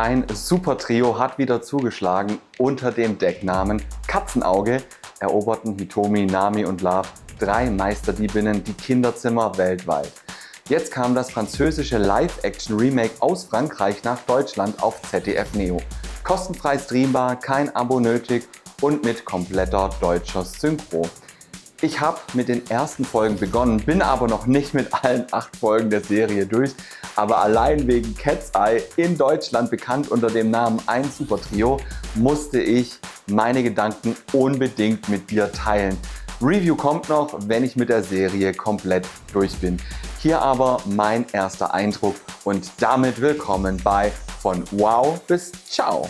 Ein Supertrio hat wieder zugeschlagen. Unter dem Decknamen Katzenauge eroberten Hitomi, Nami und Love, 3 Meisterdiebinnen, die Kinderzimmer weltweit. Jetzt kam das französische Live-Action-Remake aus Frankreich nach Deutschland auf ZDF Neo. Kostenfrei streambar, kein Abo nötig und mit kompletter deutscher Synchro. Ich habe mit den ersten Folgen begonnen, bin aber noch nicht mit allen 8 Folgen der Serie durch. Aber allein wegen Cat's Eye, in Deutschland bekannt unter dem Namen Ein Supertrio, musste ich meine Gedanken unbedingt mit dir teilen. Review kommt noch, wenn ich mit der Serie komplett durch bin. Hier aber mein erster Eindruck und damit willkommen bei Von Wow bis Ciao.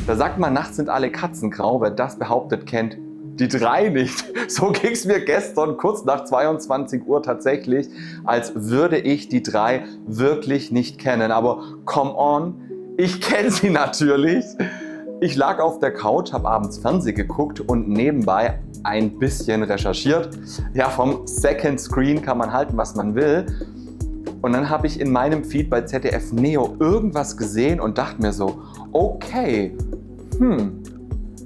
Da sagt man, nachts sind alle Katzen grau. Wer das behauptet, kennt die 3 nicht. So ging es mir gestern kurz nach 22 Uhr tatsächlich, als würde ich die 3 wirklich nicht kennen. Aber come on, ich kenne sie natürlich. Ich lag auf der Couch, habe abends Fernsehen geguckt und nebenbei ein bisschen recherchiert. Ja, vom Second Screen kann man halten, was man will. Und dann habe ich in meinem Feed bei ZDF Neo irgendwas gesehen und dachte mir so, okay,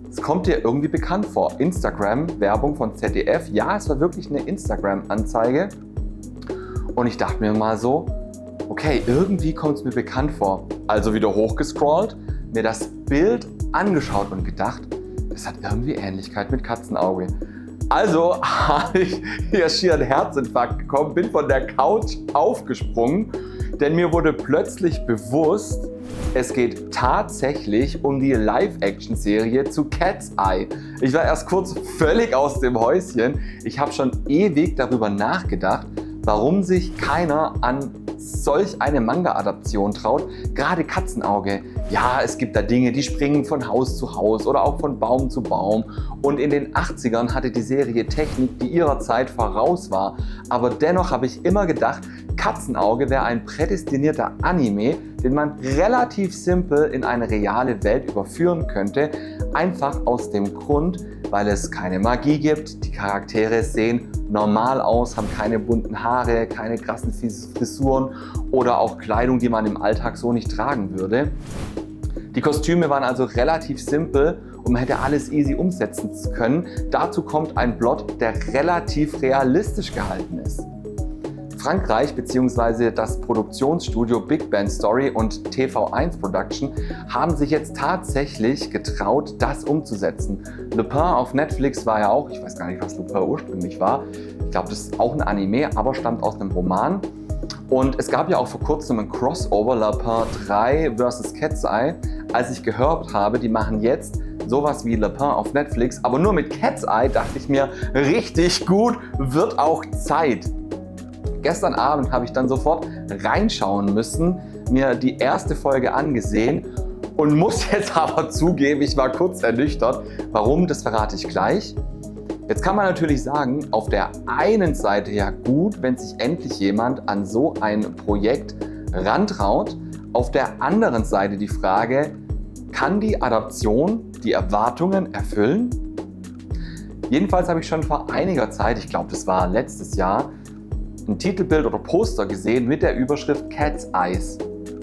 es kommt dir irgendwie bekannt vor. Instagram, Werbung von ZDF, ja, es war wirklich eine Instagram-Anzeige. Und ich dachte mir mal so, okay, irgendwie kommt es mir bekannt vor. Also wieder hochgescrollt, mir das Bild angeschaut und gedacht, das hat irgendwie Ähnlichkeit mit Katzenauge. Also habe ich hier schier einen Herzinfarkt bekommen, bin von der Couch aufgesprungen, denn mir wurde plötzlich bewusst, es geht tatsächlich um die Live-Action-Serie zu Cat's Eye. Ich war erst kurz völlig aus dem Häuschen. Ich habe schon ewig darüber nachgedacht, warum sich keiner an solch eine Manga-Adaption traut. Gerade Katzenauge. Ja, es gibt da Dinge, die springen von Haus zu Haus oder auch von Baum zu Baum. Und in den 80ern hatte die Serie Technik, die ihrer Zeit voraus war. Aber dennoch habe ich immer gedacht, Katzenauge wäre ein prädestinierter Anime, den man relativ simpel in eine reale Welt überführen könnte. Einfach aus dem Grund, weil es keine Magie gibt, die Charaktere sehen normal aus, haben keine bunten Haare, keine krassen Frisuren oder auch Kleidung, die man im Alltag so nicht tragen würde. Die Kostüme waren also relativ simpel und man hätte alles easy umsetzen können. Dazu kommt ein Plot, der relativ realistisch gehalten ist. Frankreich bzw. das Produktionsstudio Big Band Story und TV1 Production haben sich jetzt tatsächlich getraut, das umzusetzen. Lupin auf Netflix war ja auch, ich weiß gar nicht, was Lupin ursprünglich war. Ich glaube, das ist auch ein Anime, aber stammt aus einem Roman. Und es gab ja auch vor kurzem ein Crossover, Lupin 3 vs. Cat's Eye. Als ich gehört habe, die machen jetzt sowas wie Lupin auf Netflix, aber nur mit Cat's Eye, dachte ich mir, richtig gut, wird auch Zeit. Gestern Abend habe ich dann sofort reinschauen müssen, mir die erste Folge angesehen und muss jetzt aber zugeben, ich war kurz ernüchtert. Warum, das verrate ich gleich. Jetzt kann man natürlich sagen, auf der einen Seite ja gut, wenn sich endlich jemand an so ein Projekt rantraut. Auf der anderen Seite die Frage, kann die Adaption die Erwartungen erfüllen? Jedenfalls habe ich schon vor einiger Zeit, ich glaube das war letztes Jahr, ein Titelbild oder Poster gesehen mit der Überschrift Cat's Eyes.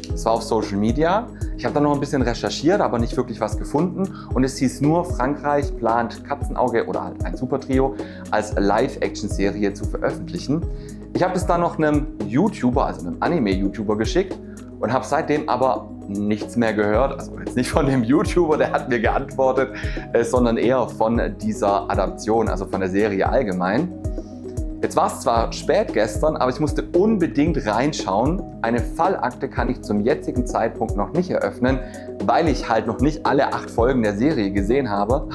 Das war auf Social Media. Ich habe dann noch ein bisschen recherchiert, aber nicht wirklich was gefunden. Und es hieß nur, Frankreich plant Katzenauge oder halt ein Supertrio als Live-Action-Serie zu veröffentlichen. Ich habe es dann noch einem YouTuber, also einem Anime-YouTuber geschickt und habe seitdem aber nichts mehr gehört. Also jetzt nicht von dem YouTuber, der hat mir geantwortet, sondern eher von dieser Adaption, also von der Serie allgemein. Jetzt war es zwar spät gestern, aber ich musste unbedingt reinschauen. Eine Fallakte kann ich zum jetzigen Zeitpunkt noch nicht eröffnen, weil ich halt noch nicht alle 8 Folgen der Serie gesehen habe.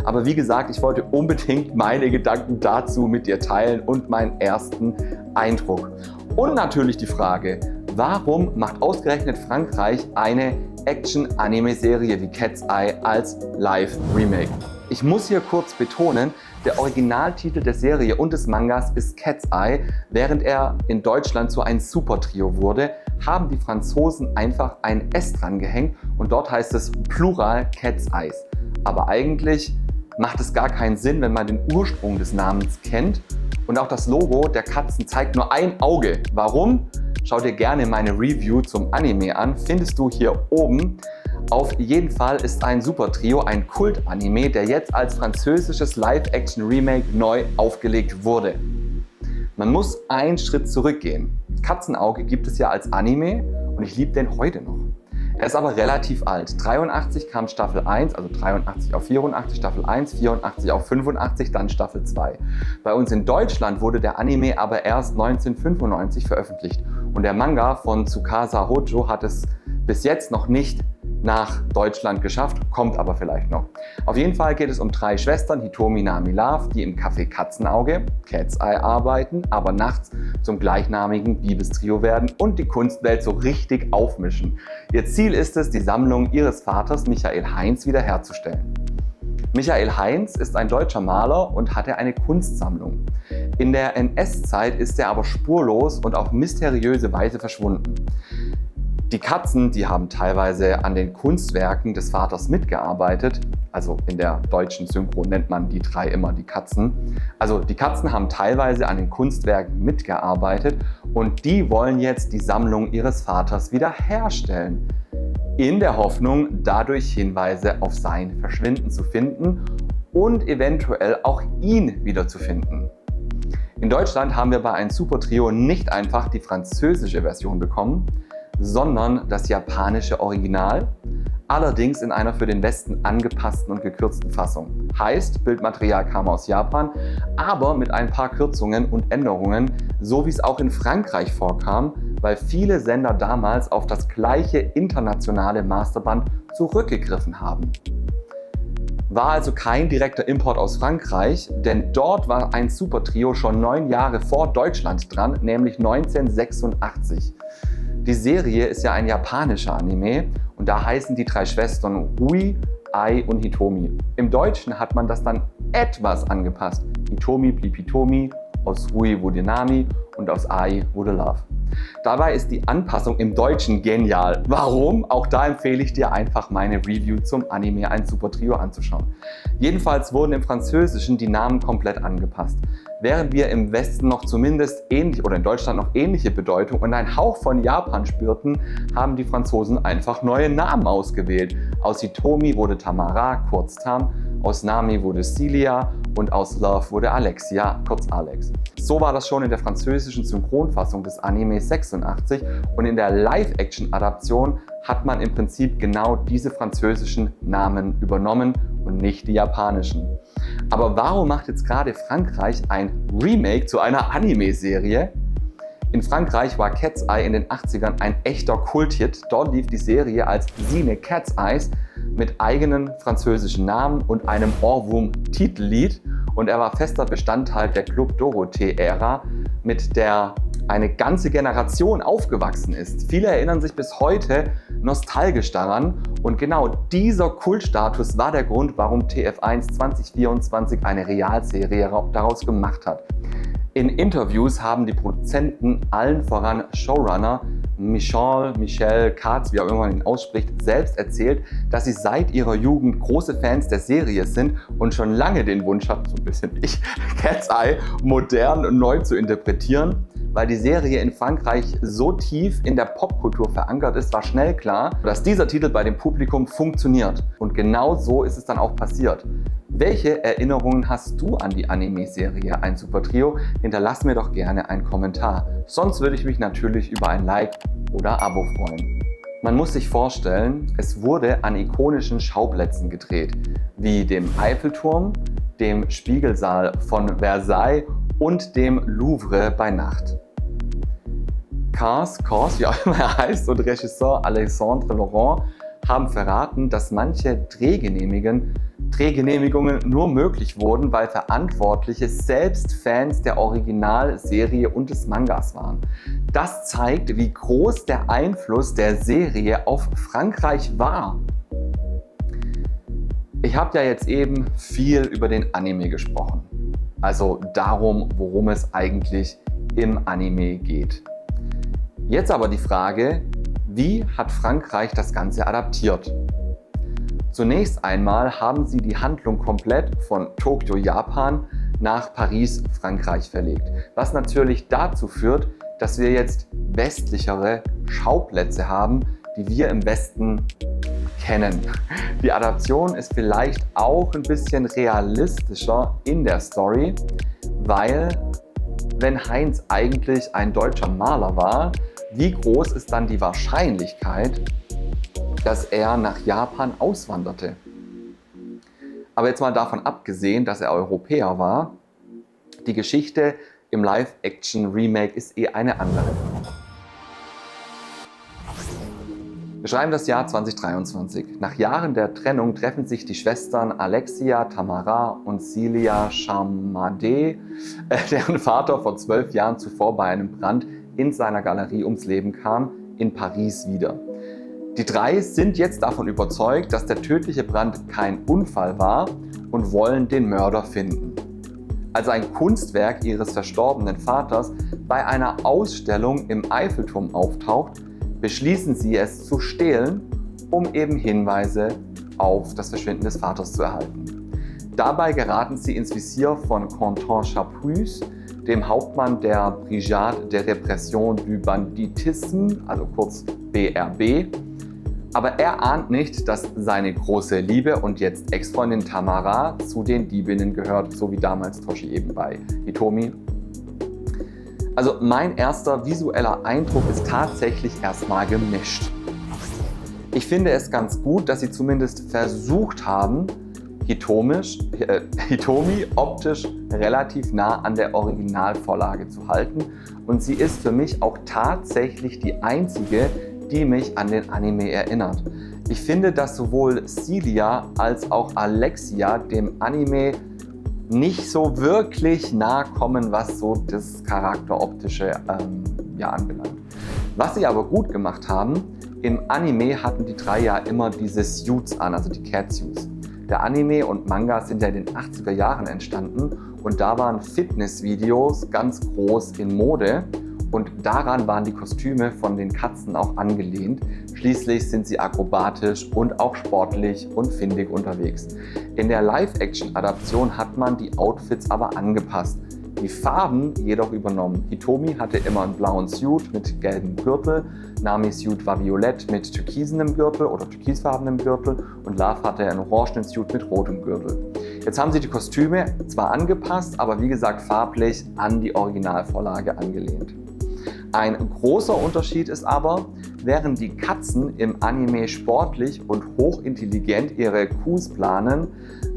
Aber wie gesagt, ich wollte unbedingt meine Gedanken dazu mit dir teilen und meinen ersten Eindruck. Und natürlich die Frage, warum macht ausgerechnet Frankreich eine Action-Anime-Serie wie Cat's Eye als Live-Remake? Ich muss hier kurz betonen, der Originaltitel der Serie und des Mangas ist Cat's Eye. Während er in Deutschland zu ein Supertrio wurde, haben die Franzosen einfach ein S dran gehängt und dort heißt es Plural Cat's Eyes. Aber eigentlich macht es gar keinen Sinn, wenn man den Ursprung des Namens kennt. Und auch das Logo der Katzen zeigt nur ein Auge. Warum? Schau dir gerne meine Review zum Anime an, findest du hier oben. Auf jeden Fall ist ein Super Trio ein Kult-Anime, der jetzt als französisches Live-Action-Remake neu aufgelegt wurde. Man muss einen Schritt zurückgehen. Katzenauge gibt es ja als Anime und ich liebe den heute noch. Er ist aber relativ alt. 83 kam Staffel 1, also 83 auf 84, Staffel 1, 84 auf 85, dann Staffel 2. Bei uns in Deutschland wurde der Anime aber erst 1995 veröffentlicht und der Manga von Tsukasa Hojo hat es bis jetzt noch nicht nach Deutschland geschafft, kommt aber vielleicht noch. Auf jeden Fall geht es um 3 Schwestern, Hitomi, Nami, Love, die im Café Katzenauge, Cat's Eye, arbeiten, aber nachts zum gleichnamigen Liebestrio werden und die Kunstwelt so richtig aufmischen. Ihr Ziel ist es, die Sammlung ihres Vaters Michael Heinz wiederherzustellen. Michael Heinz ist ein deutscher Maler und hatte eine Kunstsammlung. In der NS-Zeit ist er aber spurlos und auf mysteriöse Weise verschwunden. Die Katzen, die haben teilweise an den Kunstwerken des Vaters mitgearbeitet. Also in der deutschen Synchro nennt man die 3 immer die Katzen. Also die Katzen haben teilweise an den Kunstwerken mitgearbeitet und die wollen jetzt die Sammlung ihres Vaters wiederherstellen. In der Hoffnung, dadurch Hinweise auf sein Verschwinden zu finden und eventuell auch ihn wiederzufinden. In Deutschland haben wir bei einem Super Trio nicht einfach die französische Version bekommen, sondern das japanische Original, allerdings in einer für den Westen angepassten und gekürzten Fassung. Heißt, Bildmaterial kam aus Japan, aber mit ein paar Kürzungen und Änderungen, so wie es auch in Frankreich vorkam, weil viele Sender damals auf das gleiche internationale Masterband zurückgegriffen haben. War also kein direkter Import aus Frankreich, denn dort war ein Super Trio schon 9 Jahre vor Deutschland dran, nämlich 1986. Die Serie ist ja ein japanischer Anime und da heißen die 3 Schwestern Rui, Ai und Hitomi. Im Deutschen hat man das dann etwas angepasst. Hitomi blieb Hitomi, aus Rui wurde Nami und aus Ai wurde Love. Dabei ist die Anpassung im Deutschen genial. Warum? Auch da empfehle ich dir einfach meine Review zum Anime Ein Super Trio anzuschauen. Jedenfalls wurden im Französischen die Namen komplett angepasst. Während wir im Westen noch zumindest ähnlich oder in Deutschland noch ähnliche Bedeutung und einen Hauch von Japan spürten, haben die Franzosen einfach neue Namen ausgewählt. Aus Hitomi wurde Tamara, kurz Tam, aus Nami wurde Celia und aus Love wurde Alexia, kurz Alex. So war das schon in der französischen Synchronfassung des Anime 86 und in der Live-Action-Adaption hat man im Prinzip genau diese französischen Namen übernommen und nicht die japanischen. Aber warum macht jetzt gerade Frankreich ein Remake zu einer Anime-Serie? In Frankreich war Cat's Eye in den 80ern ein echter Kulthit. Dort lief die Serie als Cine Cat's Eyes mit eigenen französischen Namen und einem Ohrwurm-Titellied. Und er war fester Bestandteil der Club Dorothée-Ära, mit der eine ganze Generation aufgewachsen ist. Viele erinnern sich bis heute nostalgisch daran und genau dieser Kultstatus war der Grund, warum TF1 2024 eine Realserie daraus gemacht hat. In Interviews haben die Produzenten, allen voran Showrunner Michel Katz, wie auch immer man ihn ausspricht, selbst erzählt, dass sie seit ihrer Jugend große Fans der Serie sind und schon lange den Wunsch hatten, so ein bisschen ich, Cat's Eye modern und neu zu interpretieren. Weil die Serie in Frankreich so tief in der Popkultur verankert ist, war schnell klar, dass dieser Titel bei dem Publikum funktioniert. Und genau so ist es dann auch passiert. Welche Erinnerungen hast du an die Anime-Serie Ein Super Trio? Hinterlass mir doch gerne einen Kommentar. Sonst würde ich mich natürlich über ein Like oder Abo freuen. Man muss sich vorstellen, es wurde an ikonischen Schauplätzen gedreht, wie dem Eiffelturm, dem Spiegelsaal von Versailles und dem Louvre bei Nacht. Kars, wie auch immer er heißt, und Regisseur Alexandre Laurent haben verraten, dass manche Drehgenehmigungen nur möglich wurden, weil Verantwortliche selbst Fans der Originalserie und des Mangas waren. Das zeigt, wie groß der Einfluss der Serie auf Frankreich war. Ich habe ja jetzt eben viel über den Anime gesprochen. Also darum, worum es eigentlich im Anime geht. Jetzt aber die Frage, wie hat Frankreich das Ganze adaptiert? Zunächst einmal haben sie die Handlung komplett von Tokio, Japan nach Paris, Frankreich verlegt. Was natürlich dazu führt, dass wir jetzt westlichere Schauplätze haben, die wir im Westen kennen. Die Adaption ist vielleicht auch ein bisschen realistischer in der Story, weil wenn Heinz eigentlich ein deutscher Maler war, wie groß ist dann die Wahrscheinlichkeit, dass er nach Japan auswanderte? Aber jetzt mal davon abgesehen, dass er Europäer war, die Geschichte im Live-Action-Remake ist eine andere. Wir schreiben das Jahr 2023. Nach Jahren der Trennung treffen sich die Schwestern Alexia, Tamara und Celia Chamadé, deren Vater vor 12 Jahren zuvor bei einem Brand in seiner Galerie ums Leben kam, in Paris wieder. Die drei sind jetzt davon überzeugt, dass der tödliche Brand kein Unfall war und wollen den Mörder finden. Als ein Kunstwerk ihres verstorbenen Vaters bei einer Ausstellung im Eiffelturm auftaucht, beschließen sie es zu stehlen, um eben Hinweise auf das Verschwinden des Vaters zu erhalten. Dabei geraten sie ins Visier von Quentin Chapuis, dem Hauptmann der Brigade de Répression du Banditisme, also kurz BRB. Aber er ahnt nicht, dass seine große Liebe und jetzt Ex-Freundin Tamara zu den Diebinnen gehört, so wie damals Toshi eben bei Hitomi. Also mein erster visueller Eindruck ist tatsächlich erstmal gemischt. Ich finde es ganz gut, dass sie zumindest versucht haben, Hitomi optisch relativ nah an der Originalvorlage zu halten. Und sie ist für mich auch tatsächlich die einzige, die mich an den Anime erinnert. Ich finde, dass sowohl Celia als auch Alexia dem Anime nicht so wirklich nahe kommen, was so das Charakteroptische anbelangt. Was sie aber gut gemacht haben, im Anime hatten die drei ja immer diese Suits an, also die Catsuits. Der Anime und Manga sind ja in den 80er Jahren entstanden und da waren Fitnessvideos ganz groß in Mode und daran waren die Kostüme von den Katzen auch angelehnt. Schließlich sind sie akrobatisch und auch sportlich und findig unterwegs. In der Live-Action-Adaption hat man die Outfits aber angepasst, die Farben jedoch übernommen. Hitomi hatte immer einen blauen Suit mit gelbem Gürtel, Namis Suit war violett mit türkisenem Gürtel oder türkisfarbenem Gürtel und Love hatte einen orangenen Suit mit rotem Gürtel. Jetzt haben sie die Kostüme zwar angepasst, aber wie gesagt farblich an die Originalvorlage angelehnt. Ein großer Unterschied ist aber, während die Katzen im Anime sportlich und hochintelligent ihre Coups planen,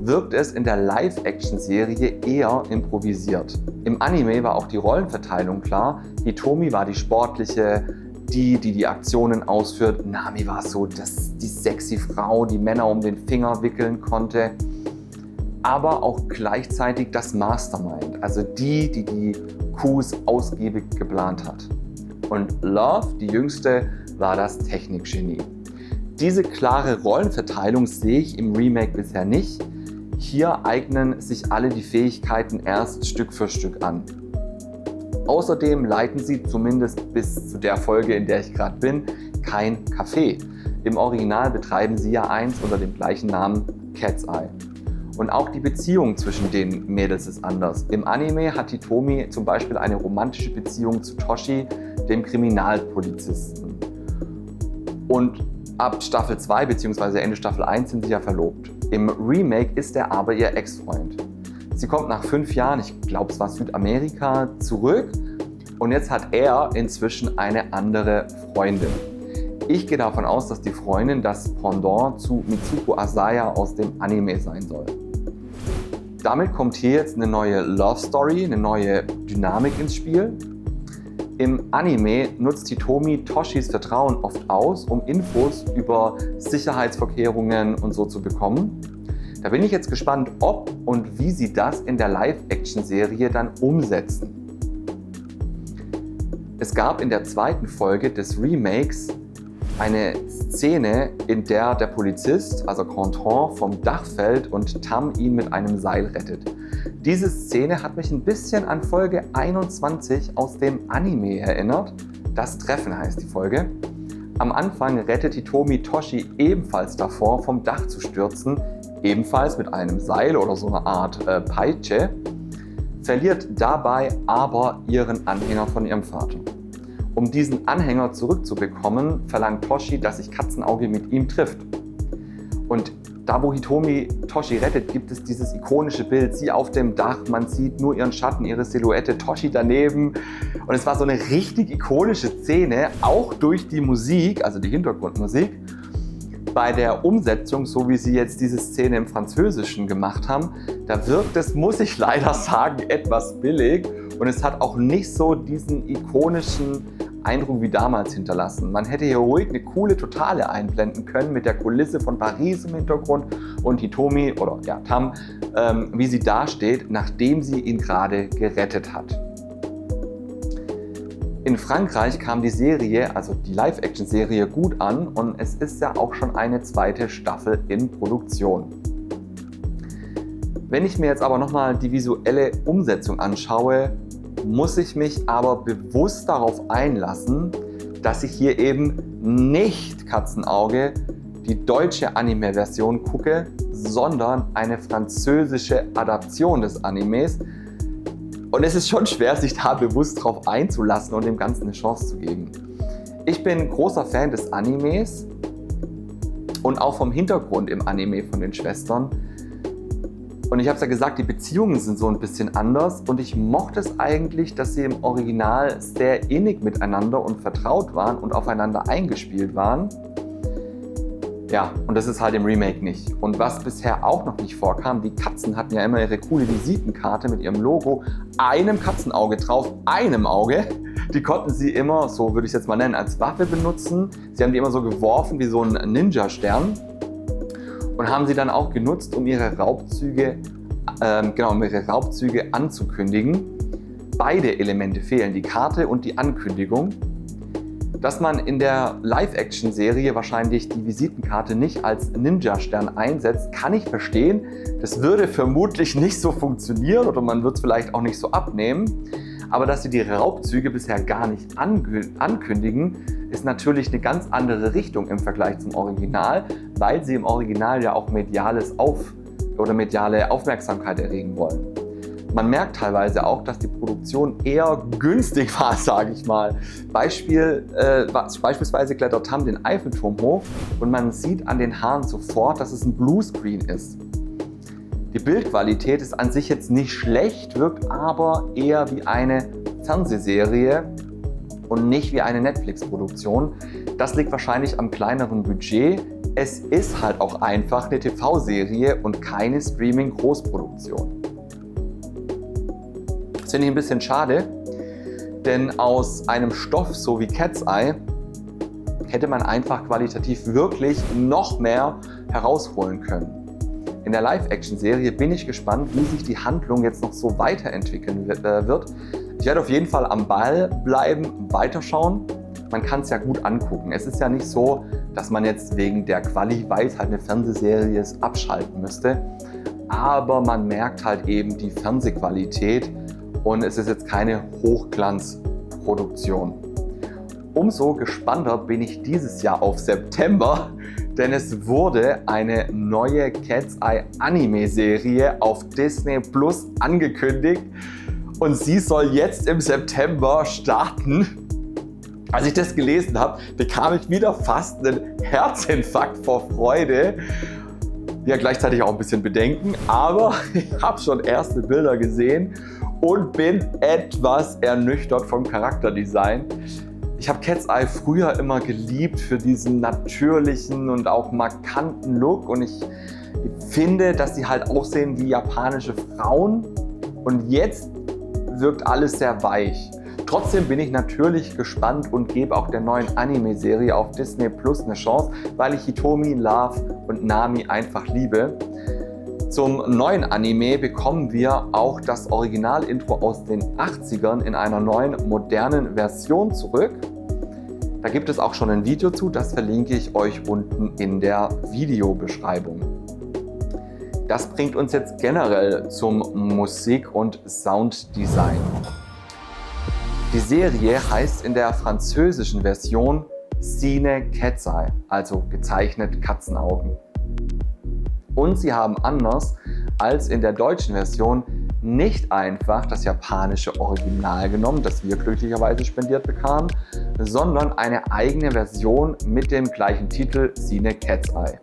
wirkt es in der Live-Action-Serie eher improvisiert. Im Anime war auch die Rollenverteilung klar. Hitomi war die sportliche, die Aktionen ausführt. Nami war so die sexy Frau, die Männer um den Finger wickeln konnte. Aber auch gleichzeitig das Mastermind, also die Coups ausgiebig geplant hat. Und Love, die Jüngste, war das Technikgenie. Diese klare Rollenverteilung sehe ich im Remake bisher nicht. Hier eignen sich alle die Fähigkeiten erst Stück für Stück an. Außerdem leiten sie zumindest bis zu der Folge, in der ich gerade bin, kein Café. Im Original betreiben sie ja eins unter dem gleichen Namen Cat's Eye. Und auch die Beziehung zwischen den Mädels ist anders. Im Anime hat Hitomi zum Beispiel eine romantische Beziehung zu Toshi, dem Kriminalpolizisten. Und ab Staffel 2 bzw. Ende Staffel 1 sind sie ja verlobt. Im Remake ist er aber ihr Ex-Freund. Sie kommt nach 5 Jahren, ich glaube es war Südamerika, zurück und jetzt hat er inzwischen eine andere Freundin. Ich gehe davon aus, dass die Freundin das Pendant zu Mitsuko Asaya aus dem Anime sein soll. Damit kommt hier jetzt eine neue Love Story, eine neue Dynamik ins Spiel. Im Anime nutzt Hitomi Toshis Vertrauen oft aus, um Infos über Sicherheitsvorkehrungen und so zu bekommen. Da bin ich jetzt gespannt, ob und wie sie das in der Live-Action-Serie dann umsetzen. Es gab in der zweiten Folge des Remakes eine Szene, in der der Polizist, also Quentin, vom Dach fällt und Tam ihn mit einem Seil rettet. Diese Szene hat mich ein bisschen an Folge 21 aus dem Anime erinnert. Das Treffen heißt die Folge. Am Anfang rettet Hitomi Toshi ebenfalls davor, vom Dach zu stürzen, ebenfalls mit einem Seil oder so einer Art Peitsche, verliert dabei aber ihren Anhänger von ihrem Vater. Um diesen Anhänger zurückzubekommen, verlangt Toshi, dass sich Katzenauge mit ihm trifft. Und da, wo Hitomi Toshi rettet, gibt es dieses ikonische Bild, sie auf dem Dach, man sieht nur ihren Schatten, ihre Silhouette, Toshi daneben. Und es war so eine richtig ikonische Szene, auch durch die Musik, also die Hintergrundmusik. Bei der Umsetzung, so wie sie jetzt diese Szene im Französischen gemacht haben, da wirkt es, muss ich leider sagen, etwas billig. Und es hat auch nicht so diesen ikonischen Eindruck wie damals hinterlassen. Man hätte hier ruhig eine coole Totale einblenden können mit der Kulisse von Paris im Hintergrund und Hitomi oder ja, Tam, wie sie dasteht, nachdem sie ihn gerade gerettet hat. In Frankreich kam die Serie, also die Live-Action-Serie, gut an und es ist ja auch schon eine zweite Staffel in Produktion. Wenn ich mir jetzt aber nochmal die visuelle Umsetzung anschaue, muss ich mich aber bewusst darauf einlassen, dass ich hier eben nicht Katzenauge, die deutsche Anime-Version gucke, sondern eine französische Adaption des Animes. Und es ist schon schwer, sich da bewusst drauf einzulassen und dem Ganzen eine Chance zu geben. Ich bin großer Fan des Animes und auch vom Hintergrund im Anime von den Schwestern. Und ich habe es ja gesagt, die Beziehungen sind so ein bisschen anders und ich mochte es eigentlich, dass sie im Original sehr innig miteinander und vertraut waren und aufeinander eingespielt waren. Ja, und das ist halt im Remake nicht. Und was bisher auch noch nicht vorkam, die Katzen hatten ja immer ihre coole Visitenkarte mit ihrem Logo, einem Katzenauge drauf, einem Auge. Die konnten sie immer, so würde ich es jetzt mal nennen, als Waffe benutzen. Sie haben die immer so geworfen wie so ein Ninja-Stern. Und haben sie dann auch genutzt, um ihre Raubzüge anzukündigen. Beide Elemente fehlen, die Karte und die Ankündigung. Dass man in der Live-Action-Serie wahrscheinlich die Visitenkarte nicht als Ninja-Stern einsetzt, kann ich verstehen. Das würde vermutlich nicht so funktionieren oder man wird es vielleicht auch nicht so abnehmen. Aber dass sie die Raubzüge bisher gar nicht ankündigen, ist natürlich eine ganz andere Richtung im Vergleich zum Original, weil sie im Original ja auch mediale Aufmerksamkeit erregen wollen. Man merkt teilweise auch, dass die Produktion eher günstig war, sage ich mal. Beispielsweise klettert Tam den Eiffelturm hoch und man sieht an den Haaren sofort, dass es ein Bluescreen ist. Die Bildqualität ist an sich jetzt nicht schlecht, wirkt aber eher wie eine Fernsehserie und nicht wie eine Netflix-Produktion. Das liegt wahrscheinlich am kleineren Budget. Es ist halt auch einfach eine TV-Serie und keine Streaming-Großproduktion. Das finde ich ein bisschen schade, denn aus einem Stoff so wie Cat's Eye hätte man einfach qualitativ wirklich noch mehr herausholen können. In der Live-Action-Serie bin ich gespannt, wie sich die Handlung jetzt noch so weiterentwickeln wird. Ich werde auf jeden Fall am Ball bleiben, weiterschauen. Man kann es ja gut angucken. Es ist ja nicht so, dass man jetzt wegen der Quali, weil es halt eine Fernsehserie ist, abschalten müsste. Aber man merkt halt eben die Fernsehqualität und es ist jetzt keine Hochglanzproduktion. Umso gespannter bin ich dieses Jahr auf September, denn es wurde eine neue Cat's Eye Anime-Serie auf Disney Plus angekündigt und sie soll jetzt im September starten. Als ich das gelesen habe, bekam ich wieder fast einen Herzinfarkt vor Freude. Ja, gleichzeitig auch ein bisschen Bedenken, aber ich habe schon erste Bilder gesehen und bin etwas ernüchtert vom Charakterdesign. Ich habe Cat's Eye früher immer geliebt für diesen natürlichen und auch markanten Look und ich finde, dass sie halt aussehen wie japanische Frauen und jetzt wirkt alles sehr weich. Trotzdem bin ich natürlich gespannt und gebe auch der neuen Anime-Serie auf Disney Plus eine Chance, weil ich Hitomi, Love und Nami einfach liebe. Zum neuen Anime bekommen wir auch das Original-Intro aus den 80ern in einer neuen, modernen Version zurück. Da gibt es auch schon ein Video zu, das verlinke ich euch unten in der Videobeschreibung. Das bringt uns jetzt generell zum Musik- und Sounddesign. Die Serie heißt in der französischen Version Sine Cat's Eye, also gezeichnet Katzenaugen. Und sie haben anders als in der deutschen Version nicht einfach das japanische Original genommen, das wir glücklicherweise spendiert bekamen, sondern eine eigene Version mit dem gleichen Titel Sine Cat's Eye.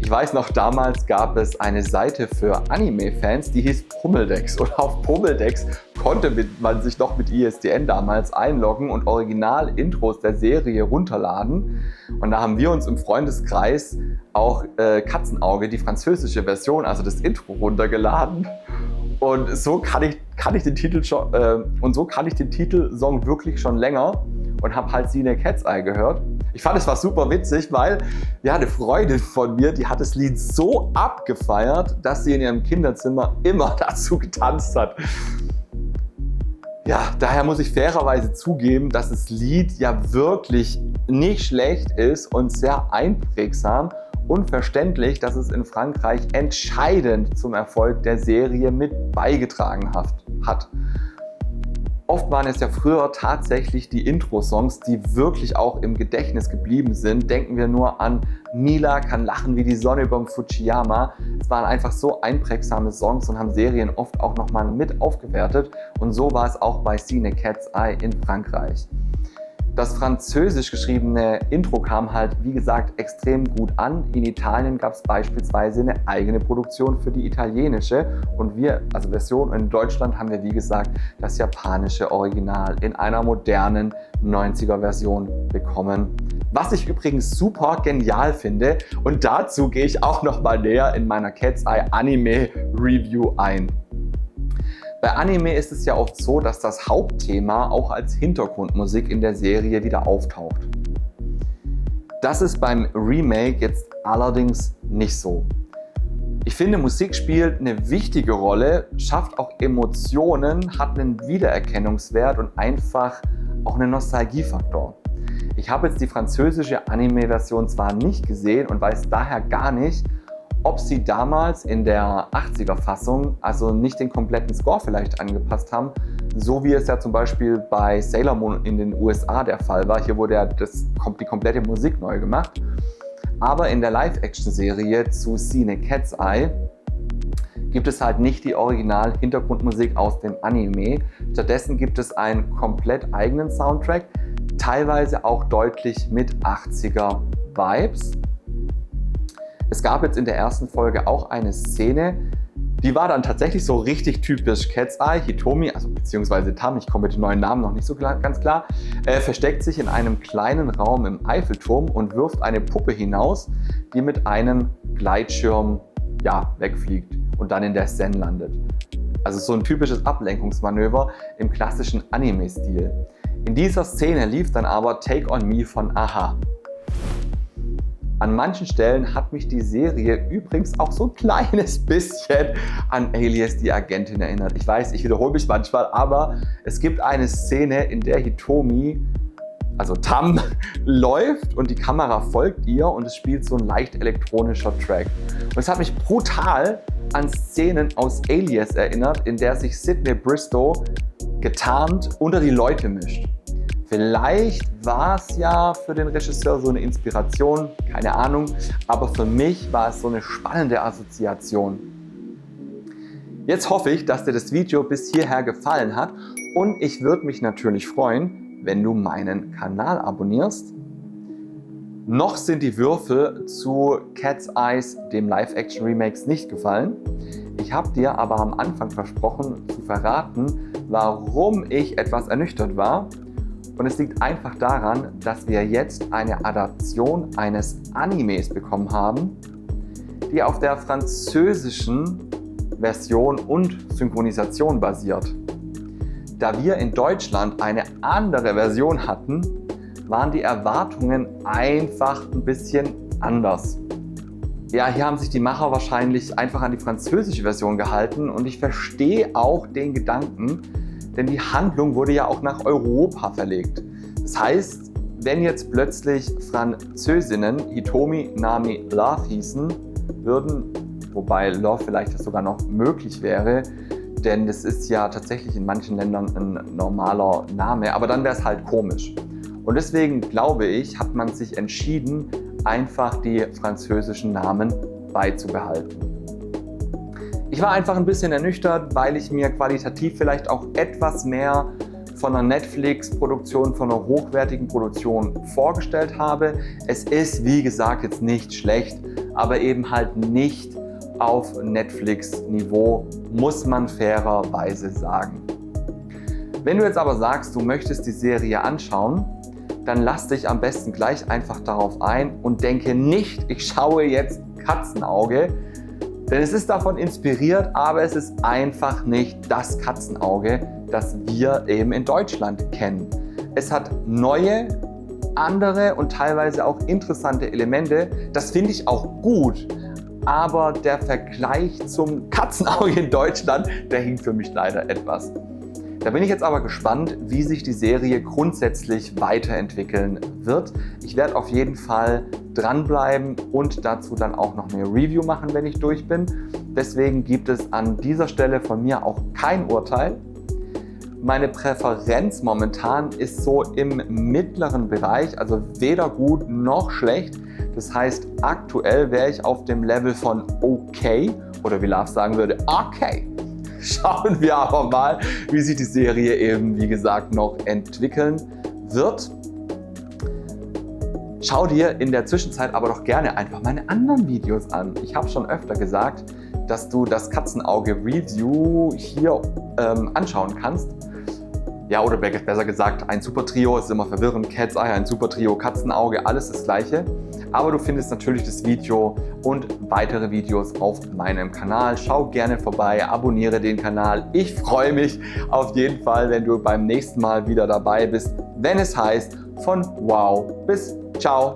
Ich weiß noch, damals gab es eine Seite für Anime-Fans, die hieß Pummeldex. Und auf Pummeldex konnte man sich noch mit ISDN damals einloggen und Original-Intros der Serie runterladen. Und da haben wir uns im Freundeskreis auch Katzenauge, die französische Version, also das Intro, runtergeladen. Und so kann ich den Titelsong wirklich schon länger und habe halt Sine Cat's Eye gehört. Ich fand, es war super witzig, weil eine Freundin von mir, die hat das Lied so abgefeiert, dass sie in ihrem Kinderzimmer immer dazu getanzt hat. Ja, daher muss ich fairerweise zugeben, dass das Lied ja wirklich nicht schlecht ist und sehr einprägsam und verständlich, dass es in Frankreich entscheidend zum Erfolg der Serie mit beigetragen hat. Oft waren es ja früher tatsächlich die Intro-Songs, die wirklich auch im Gedächtnis geblieben sind. Denken wir nur an Mila kann lachen wie die Sonne überm Fujiyama. Es waren einfach so einprägsame Songs und haben Serien oft auch nochmal mit aufgewertet. Und so war es auch bei Sine Cat's Eye in Frankreich. Das französisch geschriebene Intro kam halt, wie gesagt, extrem gut an. In Italien gab es beispielsweise eine eigene Produktion für die italienische und Version. In Deutschland haben wir, wie gesagt, das japanische Original in einer modernen 90er-Version bekommen. Was ich übrigens super genial finde, und dazu gehe ich auch noch mal näher in meiner Cat's Eye Anime Review ein. Bei Anime ist es ja oft so, dass das Hauptthema auch als Hintergrundmusik in der Serie wieder auftaucht. Das ist beim Remake jetzt allerdings nicht so. Ich finde, Musik spielt eine wichtige Rolle, schafft auch Emotionen, hat einen Wiedererkennungswert und einfach auch einen Nostalgiefaktor. Ich habe jetzt die französische Anime-Version zwar nicht gesehen und weiß daher gar nicht, ob sie damals in der 80er-Fassung also nicht den kompletten Score vielleicht angepasst haben, so wie es ja zum Beispiel bei Sailor Moon in den USA der Fall war. Hier wurde ja die komplette Musik neu gemacht. Aber in der Live-Action-Serie zu Sine Cat's Eye gibt es halt nicht die Original-Hintergrundmusik aus dem Anime. Stattdessen gibt es einen komplett eigenen Soundtrack, teilweise auch deutlich mit 80er-Vibes. Es gab jetzt in der ersten Folge auch eine Szene, die war dann tatsächlich so richtig typisch Cat's Eye. Hitomi, also beziehungsweise Tam, ich komme mit den neuen Namen noch nicht so ganz klar, versteckt sich in einem kleinen Raum im Eiffelturm und wirft eine Puppe hinaus, die mit einem Gleitschirm wegfliegt und dann in der Zen landet. Also so ein typisches Ablenkungsmanöver im klassischen Anime-Stil. In dieser Szene lief dann aber Take On Me von a-ha. An manchen Stellen hat mich die Serie übrigens auch so ein kleines bisschen an Alias die Agentin erinnert. Ich weiß, ich wiederhole mich manchmal, aber es gibt eine Szene, in der Hitomi, also Tam, läuft und die Kamera folgt ihr und es spielt so ein leicht elektronischer Track. Und es hat mich brutal an Szenen aus Alias erinnert, in der sich Sidney Bristow getarnt unter die Leute mischt. Vielleicht war es ja für den Regisseur so eine Inspiration, keine Ahnung, aber für mich war es so eine spannende Assoziation. Jetzt hoffe ich, dass dir das Video bis hierher gefallen hat und ich würde mich natürlich freuen, wenn du meinen Kanal abonnierst. Noch sind die Würfel zu Cat's Eyes, dem Live-Action-Remakes, nicht gefallen. Ich habe dir aber am Anfang versprochen zu verraten, warum ich etwas ernüchtert war. Und es liegt einfach daran, dass wir jetzt eine Adaption eines Animes bekommen haben, die auf der französischen Version und Synchronisation basiert. Da wir in Deutschland eine andere Version hatten, waren die Erwartungen einfach ein bisschen anders. Ja, hier haben sich die Macher wahrscheinlich einfach an die französische Version gehalten und ich verstehe auch den Gedanken, denn die Handlung wurde ja auch nach Europa verlegt. Das heißt, wenn jetzt plötzlich Französinnen Hitomi, Nami, Love hießen würden, wobei Love vielleicht sogar noch möglich wäre, denn das ist ja tatsächlich in manchen Ländern ein normaler Name, aber dann wäre es halt komisch. Und deswegen glaube ich, hat man sich entschieden, einfach die französischen Namen beizubehalten. Ich war einfach ein bisschen ernüchtert, weil ich mir qualitativ vielleicht auch etwas mehr von einer Netflix-Produktion, von einer hochwertigen Produktion vorgestellt habe. Es ist, wie gesagt, jetzt nicht schlecht, aber eben halt nicht auf Netflix-Niveau, muss man fairerweise sagen. Wenn du jetzt aber sagst, du möchtest die Serie anschauen, dann lass dich am besten gleich einfach darauf ein und denke nicht, ich schaue jetzt Katzenauge, denn es ist davon inspiriert, aber es ist einfach nicht das Katzenauge, das wir eben in Deutschland kennen. Es hat neue, andere und teilweise auch interessante Elemente. Das finde ich auch gut, aber der Vergleich zum Katzenauge in Deutschland, der hinkt für mich leider etwas. Da bin ich jetzt aber gespannt, wie sich die Serie grundsätzlich weiterentwickeln wird. Ich werde auf jeden Fall dranbleiben und dazu dann auch noch eine Review machen, wenn ich durch bin. Deswegen gibt es an dieser Stelle von mir auch kein Urteil. Meine Präferenz momentan ist so im mittleren Bereich, also weder gut noch schlecht. Das heißt, aktuell wäre ich auf dem Level von okay oder wie Lars sagen würde, okay. Schauen wir aber mal, wie sich die Serie eben, wie gesagt, noch entwickeln wird. Schau dir in der Zwischenzeit aber doch gerne einfach meine anderen Videos an. Ich habe schon öfter gesagt, dass du das Katzenauge-Review hier anschauen kannst. Ja, oder besser gesagt, ein Supertrio, ist immer verwirrend, Cat's Eye, ein Supertrio, Katzenauge, alles das gleiche. Aber du findest natürlich das Video und weitere Videos auf meinem Kanal. Schau gerne vorbei, abonniere den Kanal. Ich freue mich auf jeden Fall, wenn du beim nächsten Mal wieder dabei bist, wenn es heißt von Wow bis Ciao.